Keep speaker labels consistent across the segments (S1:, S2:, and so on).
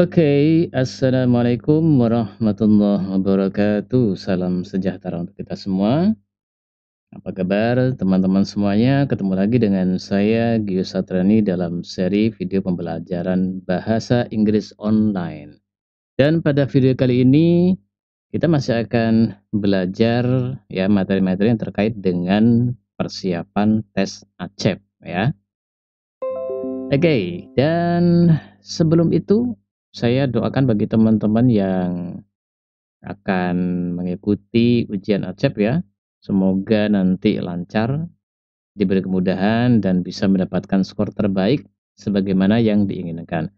S1: Oke, assalamualaikum warahmatullahi wabarakatuh. Salam sejahtera untuk kita semua. Apa kabar teman-teman semuanya? Ketemu lagi dengan saya Gius Satrani dalam seri video pembelajaran bahasa Inggris online. Dan pada video kali ini kita masih akan belajar ya materi-materi yang terkait dengan persiapan tes ACEP ya. Oke, dan sebelum itu saya doakan bagi teman-teman yang akan mengikuti ujian ACEP ya. Semoga nanti lancar, diberi kemudahan dan bisa mendapatkan skor terbaik sebagaimana yang diinginkan.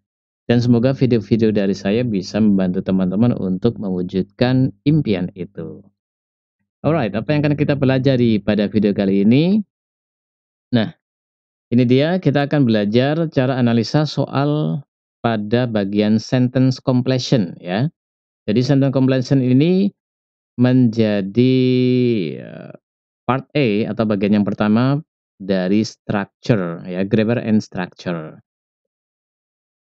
S1: Dan semoga video-video dari saya bisa membantu teman-teman untuk mewujudkan impian itu. Alright, apa yang akan kita pelajari pada video kali ini? Nah, ini dia, kita akan belajar cara analisa soal pada bagian sentence completion ya. Jadi sentence completion ini menjadi part A atau bagian yang pertama dari structure ya, grammar and structure.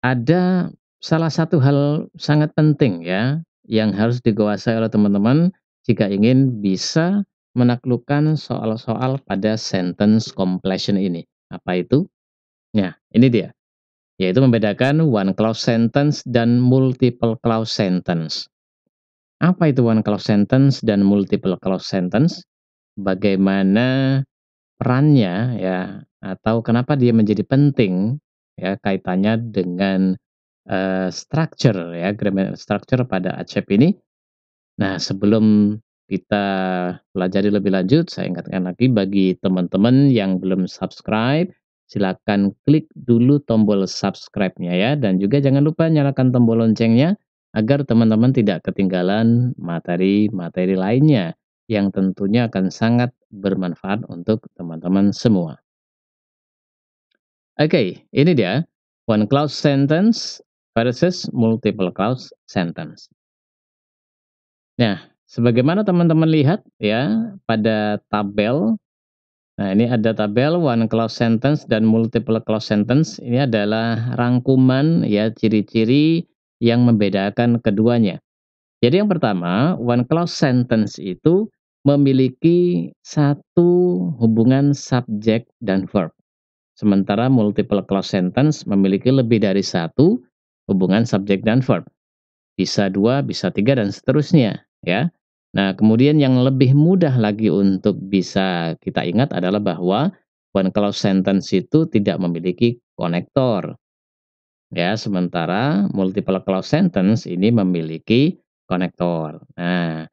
S1: Ada salah satu hal sangat penting ya yang harus dikuasai oleh teman-teman jika ingin bisa menaklukkan soal-soal pada sentence completion ini. Apa itu? Nah, ini dia. Yaitu membedakan one clause sentence dan multiple clause sentence. Apa itu one clause sentence dan multiple clause sentence? Bagaimana perannya ya, atau kenapa dia menjadi penting ya kaitannya dengan structure ya, grammar structure pada ACEP ini. Nah, sebelum kita pelajari lebih lanjut, saya ingatkan lagi bagi teman-teman yang belum subscribe, silakan klik dulu tombol subscribe-nya ya, dan juga jangan lupa nyalakan tombol loncengnya agar teman-teman tidak ketinggalan materi-materi lainnya yang tentunya akan sangat bermanfaat untuk teman-teman semua. Oke, ini dia one clause sentence versus multiple clause sentence. Nah, sebagaimana teman-teman lihat ya pada tabel, nah ini ada tabel one clause sentence dan multiple clause sentence. Ini adalah rangkuman ya ciri-ciri yang membedakan keduanya. Jadi yang pertama, one clause sentence itu memiliki satu hubungan subjek dan verb. Sementara multiple clause sentence memiliki lebih dari satu hubungan subjek dan verb. Bisa dua, bisa tiga, dan seterusnya ya. Nah, kemudian yang lebih mudah lagi untuk bisa kita ingat adalah bahwa one clause sentence itu tidak memiliki konektor. Ya, sementara multiple clause sentence ini memiliki konektor. Nah,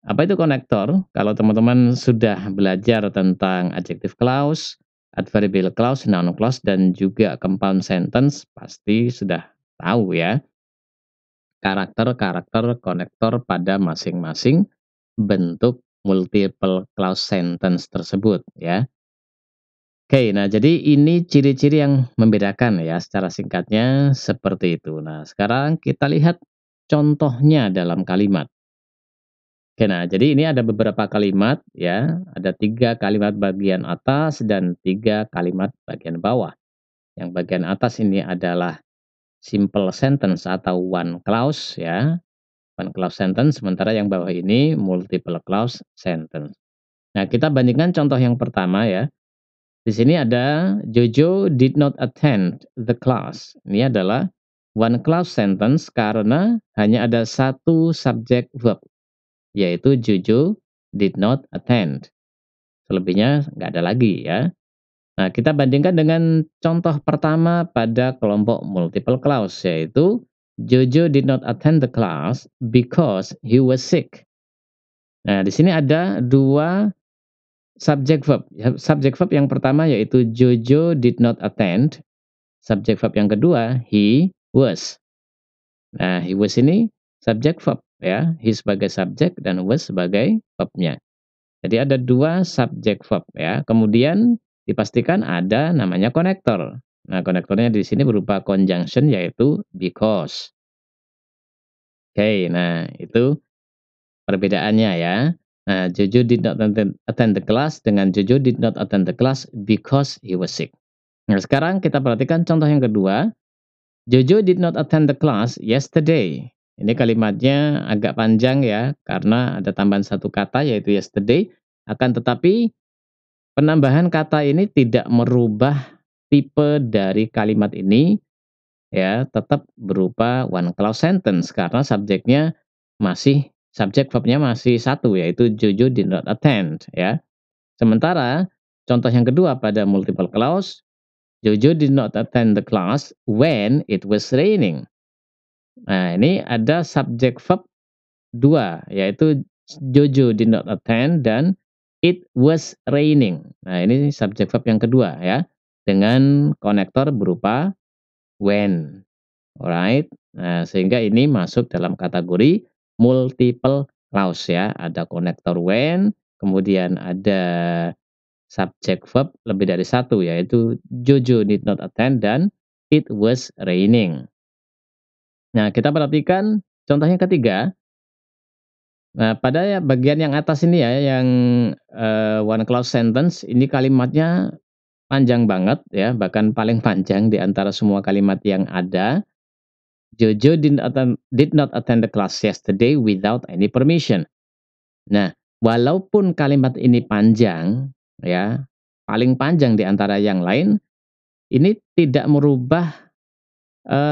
S1: apa itu konektor? Kalau teman-teman sudah belajar tentang adjective clause, adverbial clause, noun clause, dan juga compound sentence, pasti sudah tahu ya karakter-karakter konektor pada masing-masing bentuk multiple clause sentence tersebut ya. Oke, nah jadi ini ciri-ciri yang membedakan ya, secara singkatnya seperti itu. Nah, sekarang kita lihat contohnya dalam kalimat. Oke, nah jadi ini ada beberapa kalimat ya, ada 3 kalimat bagian atas dan 3 kalimat bagian bawah. Yang bagian atas ini adalah simple sentence atau one clause ya, one clause sentence, sementara yang bawah ini multiple clause sentence. Nah, kita bandingkan contoh yang pertama ya. Di sini ada Jojo did not attend the class. Ini adalah one clause sentence karena hanya ada satu subjek verb, yaitu Jojo did not attend. Selebihnya nggak ada lagi ya. Nah, kita bandingkan dengan contoh pertama pada kelompok multiple clause, yaitu Jojo did not attend the class because he was sick. Nah, di sini ada dua subjek verb. Subjek verb yang pertama yaitu Jojo did not attend. Subjek verb yang kedua he was. Nah, he was ini subjek verb ya. He sebagai subjek dan was sebagai verbnya. Jadi ada dua subjek verb ya. Kemudian dipastikan ada namanya konektor. Nah, konektornya di sini berupa conjunction yaitu because. Oke, nah itu perbedaannya ya. Nah, Jojo did not attend the class dengan Jojo did not attend the class because he was sick. Nah, sekarang kita perhatikan contoh yang kedua. Jojo did not attend the class yesterday. Ini kalimatnya agak panjang ya, karena ada tambahan satu kata yaitu yesterday, akan tetapi penambahan kata ini tidak merubah tipe dari kalimat ini ya, tetap berupa one clause sentence karena subjek verbnya masih satu yaitu Jojo did not attend ya. Sementara contoh yang kedua pada multiple clause, Jojo did not attend the class when it was raining. Nah, ini ada subjek verb 2 yaitu Jojo did not attend dan it was raining. Nah, ini subjek verb yang kedua ya, dengan konektor berupa when. Alright. Nah, sehingga ini masuk dalam kategori multiple clause ya. Ada konektor when, kemudian ada subjek verb lebih dari satu yaitu Jojo did not attend dan it was raining. Nah, kita perhatikan contoh yang ketiga. Nah, pada bagian yang atas ini ya, yang one clause sentence, ini kalimatnya panjang banget ya, bahkan paling panjang di antara semua kalimat yang ada. Jojo did not attend the class yesterday without any permission. Nah, walaupun kalimat ini panjang ya, paling panjang di antara yang lain, ini tidak merubah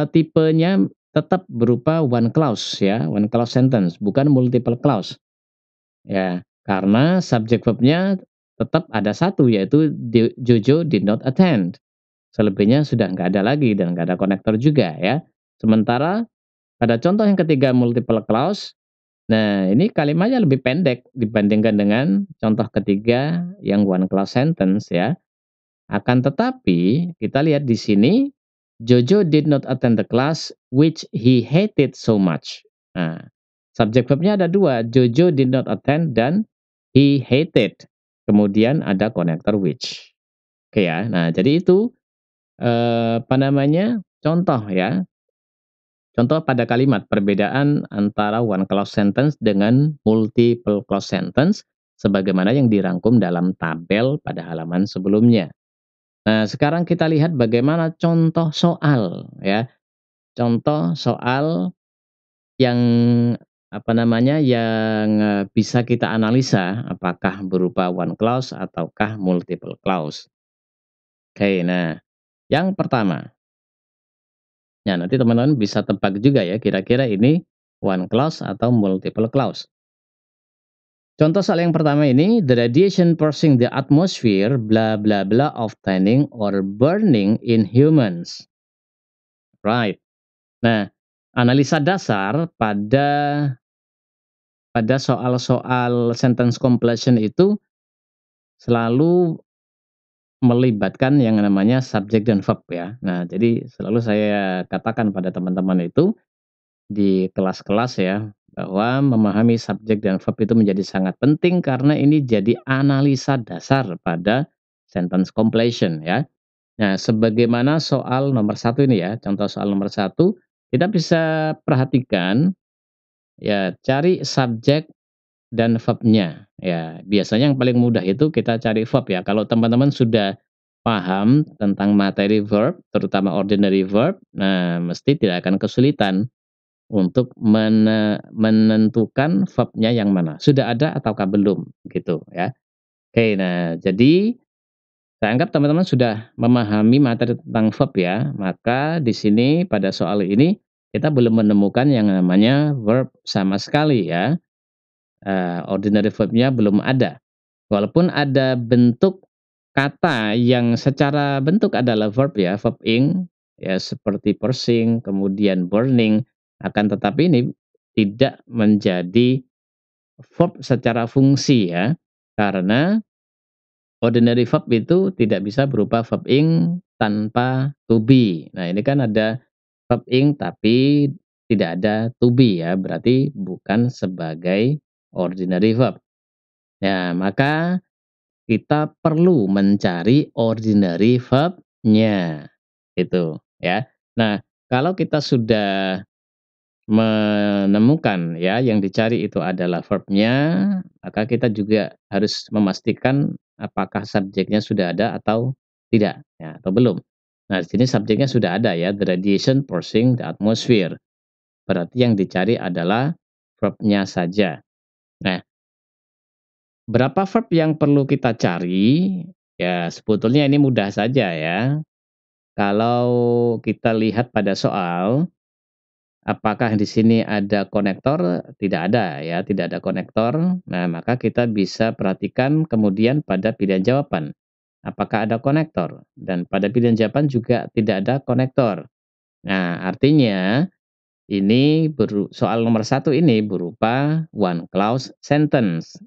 S1: tipenya tetap berupa one clause ya, one clause sentence, bukan multiple clause. Ya, karena subjek verbnya tetap ada satu yaitu Jojo did not attend. Selebihnya sudah nggak ada lagi dan nggak ada konektor juga ya. Sementara pada contoh yang ketiga multiple clause, nah ini kalimatnya lebih pendek dibandingkan dengan contoh ketiga yang one clause sentence ya. Akan tetapi kita lihat di sini Jojo did not attend the class which he hated so much. Nah, subjek verbnya ada dua, Jojo did not attend dan he hated. Kemudian ada konektor which. Oke ya. Nah, jadi itu apa namanya? Contoh ya. Contoh pada kalimat perbedaan antara one clause sentence dengan multiple clause sentence sebagaimana yang dirangkum dalam tabel pada halaman sebelumnya. Nah, sekarang kita lihat bagaimana contoh soal ya. Contoh soal yang apa namanya, yang bisa kita analisa apakah berupa one clause ataukah multiple clause. Oke, nah yang pertama, ya nanti teman-teman bisa tebak juga ya kira-kira ini one clause atau multiple clause. Contoh soal yang pertama ini, the radiation piercing the atmosphere bla bla bla of tanning or burning in humans. Right. Nah, analisa dasar pada soal-soal sentence completion itu selalu melibatkan yang namanya subjek dan verb ya. Nah, jadi selalu saya katakan pada teman-teman itu di kelas-kelas ya, bahwa memahami subjek dan verb itu menjadi sangat penting karena ini jadi analisa dasar pada sentence completion ya. Nah, sebagaimana soal nomor satu ini ya, contoh soal nomor satu, kita bisa perhatikan ya, cari subjek dan verbnya. Ya, biasanya yang paling mudah itu kita cari verb ya. Kalau teman-teman sudah paham tentang materi verb, terutama ordinary verb, nah mesti tidak akan kesulitan untuk menentukan verbnya yang mana. Sudah ada ataukah belum, gitu ya. Oke, nah jadi saya anggap teman-teman sudah memahami materi tentang verb ya. Maka di sini pada soal ini kita belum menemukan yang namanya verb sama sekali ya. Ordinary verb-nya belum ada. Walaupun ada bentuk kata yang secara bentuk adalah verb ya, verb ing, ya seperti pursing, kemudian burning, akan tetapi ini tidak menjadi verb secara fungsi ya, karena ordinary verb itu tidak bisa berupa verb ing tanpa to be. Nah, ini kan ada verb ing tapi tidak ada to be ya, berarti bukan sebagai ordinary verb. Nah, maka kita perlu mencari ordinary verb-nya, itu ya. Nah, kalau kita sudah menemukan ya yang dicari itu adalah verb-nya, maka kita juga harus memastikan apakah subjeknya sudah ada atau tidak, ya, atau belum. Nah, di sini subjeknya sudah ada ya, the radiation forcing the atmosphere. Berarti yang dicari adalah verb-nya saja. Nah, berapa verb yang perlu kita cari? Ya, sebetulnya ini mudah saja ya. Kalau kita lihat pada soal, apakah di sini ada konektor? Tidak ada ya, tidak ada konektor. Nah, maka kita bisa perhatikan kemudian pada pilihan jawaban. Apakah ada konektor? Dan pada pilihan jawaban juga tidak ada konektor. Nah, artinya ini soal nomor satu ini berupa one clause sentence.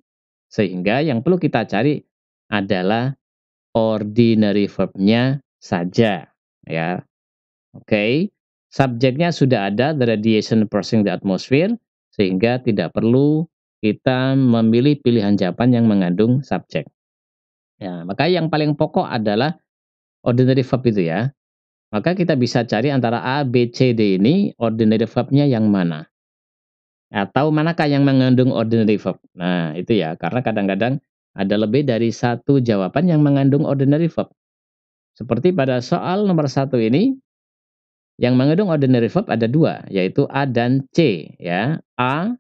S1: Sehingga yang perlu kita cari adalah ordinary verb-nya saja. Ya, oke. Subjeknya sudah ada, the radiation crossing the atmosphere, sehingga tidak perlu kita memilih pilihan jawaban yang mengandung subjek. Ya, maka yang paling pokok adalah ordinary verb itu ya. Maka kita bisa cari antara A, B, C, D ini ordinary verb-nya yang mana. Atau manakah yang mengandung ordinary verb. Nah, itu ya, karena kadang-kadang ada lebih dari satu jawaban yang mengandung ordinary verb. Seperti pada soal nomor satu ini, yang mengandung ordinary verb ada dua, yaitu A dan C. Ya. A,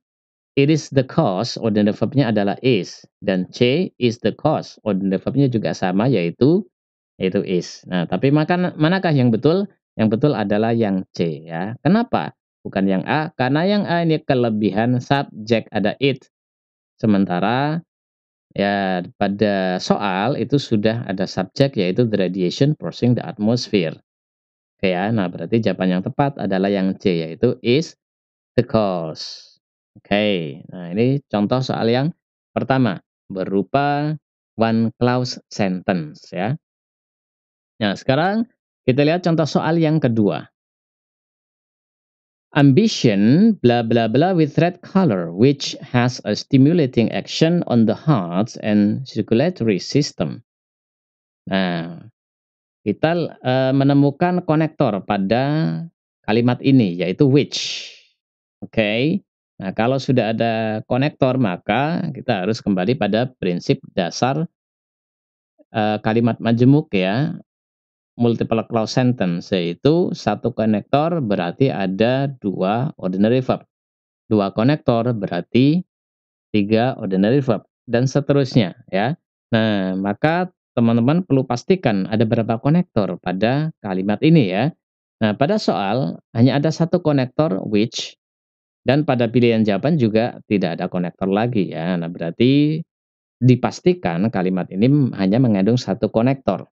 S1: it is the cause, ordinary verb-nya adalah is. Dan C, is the cause, ordinary verb-nya juga sama, yaitu is. Nah, tapi manakah yang betul? Yang betul adalah yang C ya. Kenapa? Bukan yang A, karena yang A ini kelebihan subjek ada it. Sementara ya pada soal itu sudah ada subjek yaitu the radiation crossing the atmosphere. Oke ya, nah berarti jawaban yang tepat adalah yang C yaitu is the cause. Oke, nah ini contoh soal yang pertama berupa one clause sentence ya. Nah, sekarang kita lihat contoh soal yang kedua. Ambition blah blah blah with red color which has a stimulating action on the heart and circulatory system. Nah, kita menemukan konektor pada kalimat ini yaitu which. Oke. Nah, kalau sudah ada konektor maka kita harus kembali pada prinsip dasar kalimat majemuk ya. Multiple clause sentence, yaitu satu konektor berarti ada dua ordinary verb. Dua konektor berarti tiga ordinary verb, dan seterusnya ya. Nah, maka teman-teman perlu pastikan ada berapa konektor pada kalimat ini ya. Nah, pada soal hanya ada satu konektor which, dan pada pilihan jawaban juga tidak ada konektor lagi ya. Nah, berarti dipastikan kalimat ini hanya mengandung satu konektor.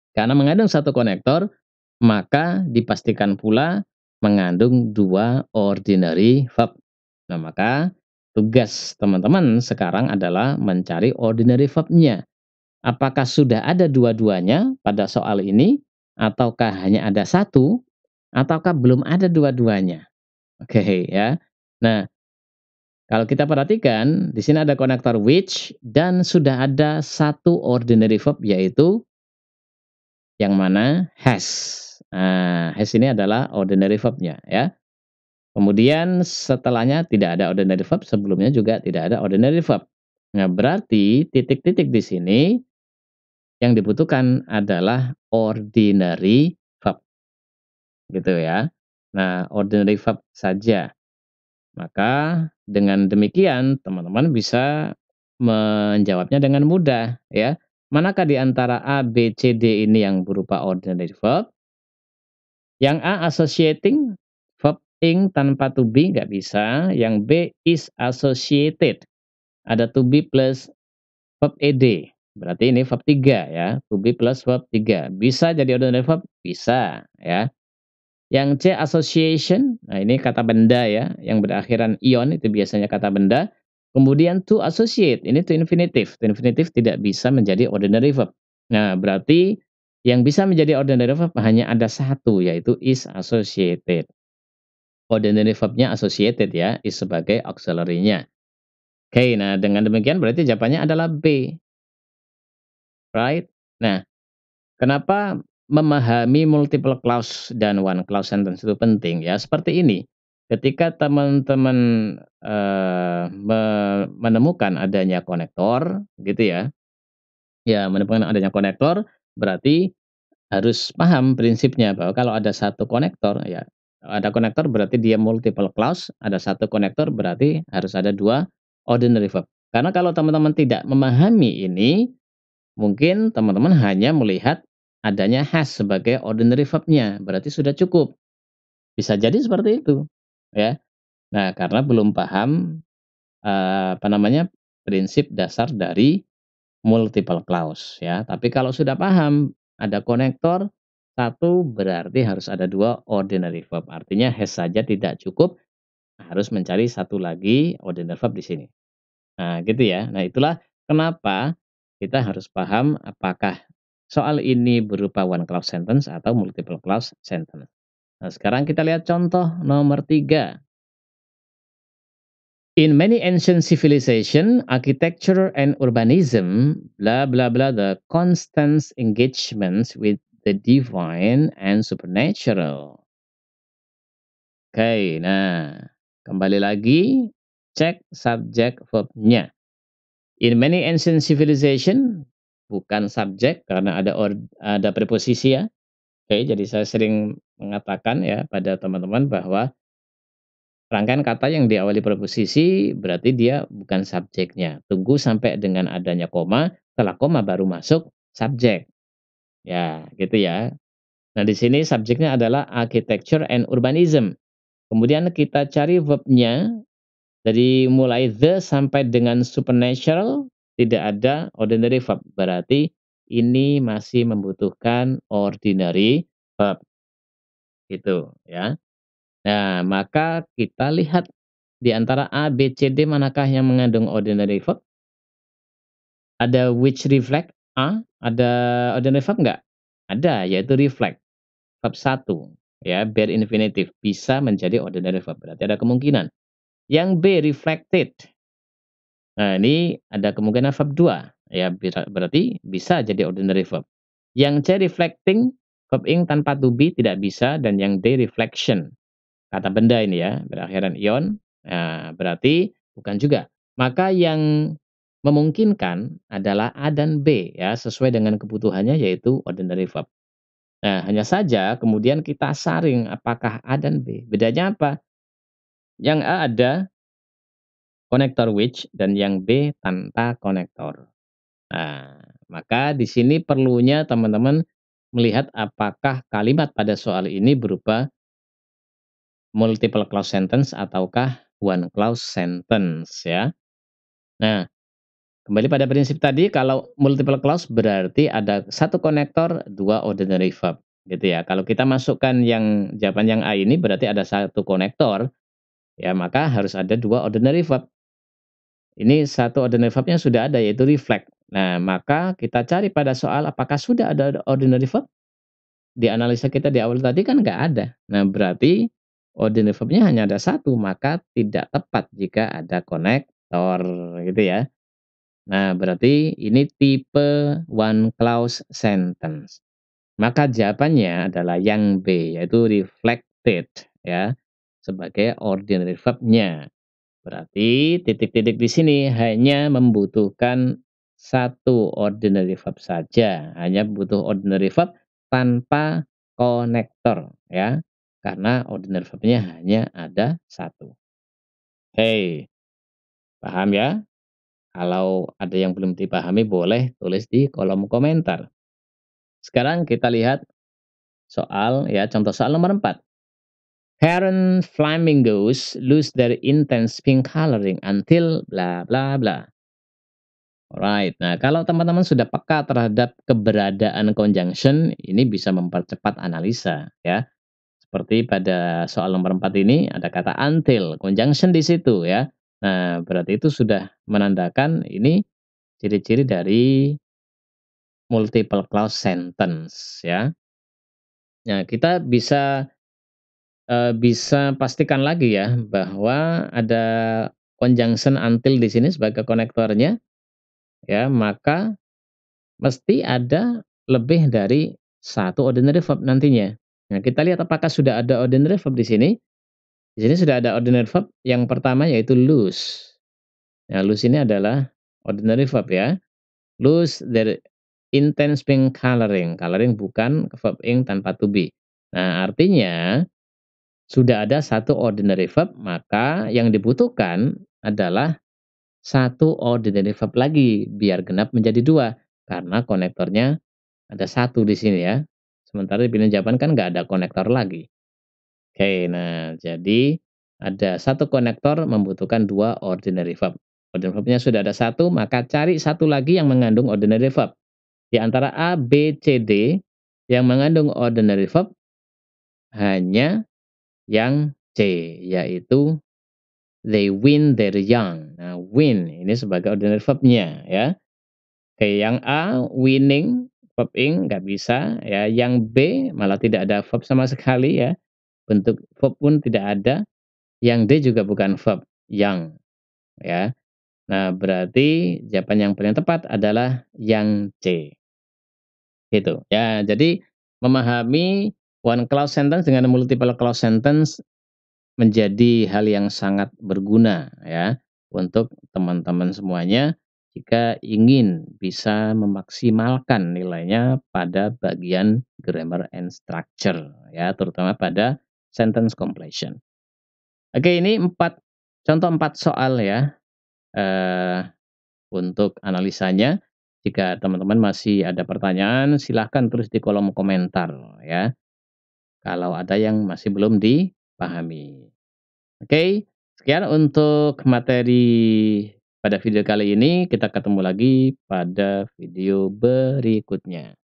S1: Karena mengandung satu konektor, maka dipastikan pula mengandung dua ordinary verb. Nah, maka tugas teman-teman sekarang adalah mencari ordinary verb-nya. Apakah sudah ada dua-duanya pada soal ini, ataukah hanya ada satu, ataukah belum ada dua-duanya? Oke ya. Nah, kalau kita perhatikan, di sini ada konektor which dan sudah ada satu ordinary verb yaitu yang mana has. Nah, has ini adalah ordinary verb-nya ya. Kemudian setelahnya tidak ada ordinary verb, sebelumnya juga tidak ada ordinary verb. Nah, berarti titik-titik di sini yang dibutuhkan adalah ordinary verb, gitu ya. Nah, ordinary verb saja. Maka dengan demikian teman-teman bisa menjawabnya dengan mudah ya. Manakah di antara A, B, C, D ini yang berupa ordinary verb? Yang A associating, verb ing tanpa to be nggak bisa. Yang B is associated, ada to be plus verb ed. Berarti ini verb 3 ya, to be plus verb 3. Bisa jadi ordinary verb? Bisa ya. Yang C association, nah ini kata benda ya, yang berakhiran ion itu biasanya kata benda. Kemudian to associate, ini to infinitive. To infinitive tidak bisa menjadi ordinary verb. Nah, berarti yang bisa menjadi ordinary verb hanya ada satu, yaitu is associated. Ordinary verb-nya associated ya, is sebagai auxiliary-nya. Oke, nah dengan demikian berarti jawabannya adalah B. Right? Nah, kenapa memahami multiple clause dan one clause sentence itu penting ya? Seperti ini, ketika teman-teman menemukan adanya konektor, gitu ya, ya menemukan adanya konektor, berarti harus paham prinsipnya bahwa kalau ada satu konektor ya, ada konektor berarti dia multiple clause, ada satu konektor berarti harus ada 2 ordinary verb. Karena kalau teman-teman tidak memahami ini, mungkin teman-teman hanya melihat adanya has sebagai ordinary verb-nya, berarti sudah cukup. Bisa jadi seperti itu, ya. Nah, karena belum paham, apa namanya, prinsip dasar dari multiple clause ya. Tapi kalau sudah paham ada konektor satu berarti harus ada 2 ordinary verb. Artinya has saja tidak cukup, harus mencari satu lagi ordinary verb di sini. Nah, gitu ya. Nah, itulah kenapa kita harus paham apakah soal ini berupa one clause sentence atau multiple clause sentence. Nah, sekarang kita lihat contoh nomor 3. In many ancient civilization, architecture and urbanism, blah blah blah, the constant engagements with the divine and supernatural. Oke, nah kembali lagi cek subjek verbnya. In many ancient civilization bukan subjek karena ada preposisi ya. Oke, jadi saya sering mengatakan ya pada teman-teman bahwa rangkaian kata yang diawali preposisi berarti dia bukan subjeknya. Tunggu sampai dengan adanya koma, setelah koma baru masuk subjek. Ya, gitu ya. Nah, di sini subjeknya adalah architecture and urbanism. Kemudian kita cari verbnya dari mulai the sampai dengan supernatural tidak ada ordinary verb. Berarti ini masih membutuhkan ordinary verb. Gitu ya. Nah, maka kita lihat di antara A, B, C, D manakah yang mengandung ordinary verb? Ada which reflect A, ada ordinary verb enggak? Ada, yaitu reflect, verb satu, ya, bare infinitive, bisa menjadi ordinary verb, berarti ada kemungkinan. Yang B, reflected, nah ini ada kemungkinan verb 2, ya, berarti bisa jadi ordinary verb. Yang C, reflecting, verb ing tanpa to be tidak bisa, dan yang D, reflection, kata benda ini ya, berakhiran ion, nah berarti bukan juga. Maka yang memungkinkan adalah A dan B ya, sesuai dengan kebutuhannya yaitu ordinary verb. Nah, hanya saja kemudian kita saring apakah A dan B. Bedanya apa? Yang A ada konektor which dan yang B tanpa konektor. Nah, maka di sini perlunya teman-teman melihat apakah kalimat pada soal ini berupa multiple clause sentence ataukah one clause sentence ya. Nah, kembali pada prinsip tadi kalau multiple clause berarti ada satu konektor, 2 ordinary verb gitu ya. Kalau kita masukkan yang jawaban yang A ini berarti ada satu konektor, ya maka harus ada 2 ordinary verb. Ini satu ordinary verbnya sudah ada yaitu reflect. Nah, maka kita cari pada soal apakah sudah ada ordinary verb? Di analisa kita di awal tadi kan nggak ada. Nah, berarti ordinary verb-nya hanya ada satu, maka tidak tepat jika ada konektor gitu ya. Nah, berarti ini tipe one clause sentence. Maka jawabannya adalah yang B, yaitu reflected ya, sebagai ordinary verb-nya. Berarti titik-titik di sini hanya membutuhkan satu ordinary verb saja, hanya butuh ordinary verb tanpa konektor ya, karena ordinary verb-nya hanya ada satu. Hei, paham ya? Kalau ada yang belum dipahami boleh tulis di kolom komentar. Sekarang kita lihat soal ya, contoh soal nomor 4. Parent flamingos lose their intense pink coloring until bla bla bla. Alright. Nah, kalau teman-teman sudah peka terhadap keberadaan conjunction, ini bisa mempercepat analisa ya. Seperti pada soal nomor 4 ini ada kata until, conjunction di situ ya. Nah, berarti itu sudah menandakan ini ciri-ciri dari multiple clause sentence ya. Nah, kita bisa pastikan lagi ya bahwa ada conjunction until di sini sebagai konektornya ya, maka mesti ada lebih dari satu ordinary verb nantinya. Nah, kita lihat apakah sudah ada ordinary verb di sini. Di sini sudah ada ordinary verb yang pertama yaitu lose. Nah, lose ini adalah ordinary verb ya. Lose intense pink coloring, coloring bukan verb ing tanpa to be. Nah, artinya sudah ada satu ordinary verb, maka yang dibutuhkan adalah satu ordinary verb lagi, biar genap menjadi 2 karena konektornya ada satu di sini ya. Sementara di pilihan jawaban kan nggak ada konektor lagi. Oke, nah jadi ada satu konektor membutuhkan 2 ordinary verb. Ordinary verb-nya sudah ada satu, maka cari satu lagi yang mengandung ordinary verb. Di antara A, B, C, D yang mengandung ordinary verb hanya yang C, yaitu they win their young. Nah, win ini sebagai ordinary verb-nya ya. Oke, yang A winning verb ing nggak bisa ya. Yang B malah tidak ada verb sama sekali ya. Bentuk verb pun tidak ada. Yang D juga bukan verb yang ya. Nah, berarti jawaban yang paling tepat adalah yang C. Gitu. Ya, jadi memahami one clause sentence dengan multiple clause sentence menjadi hal yang sangat berguna ya untuk teman-teman semuanya jika ingin bisa memaksimalkan nilainya pada bagian grammar and structure ya, terutama pada sentence completion. Oke, ini 4 contoh 4 soal ya, eee, untuk analisanya. Jika teman-teman masih ada pertanyaan silahkan tulis di kolom komentar ya, kalau ada yang masih belum dipahami. Oke, sekian untuk materi pada video kali ini, kita ketemu lagi pada video berikutnya.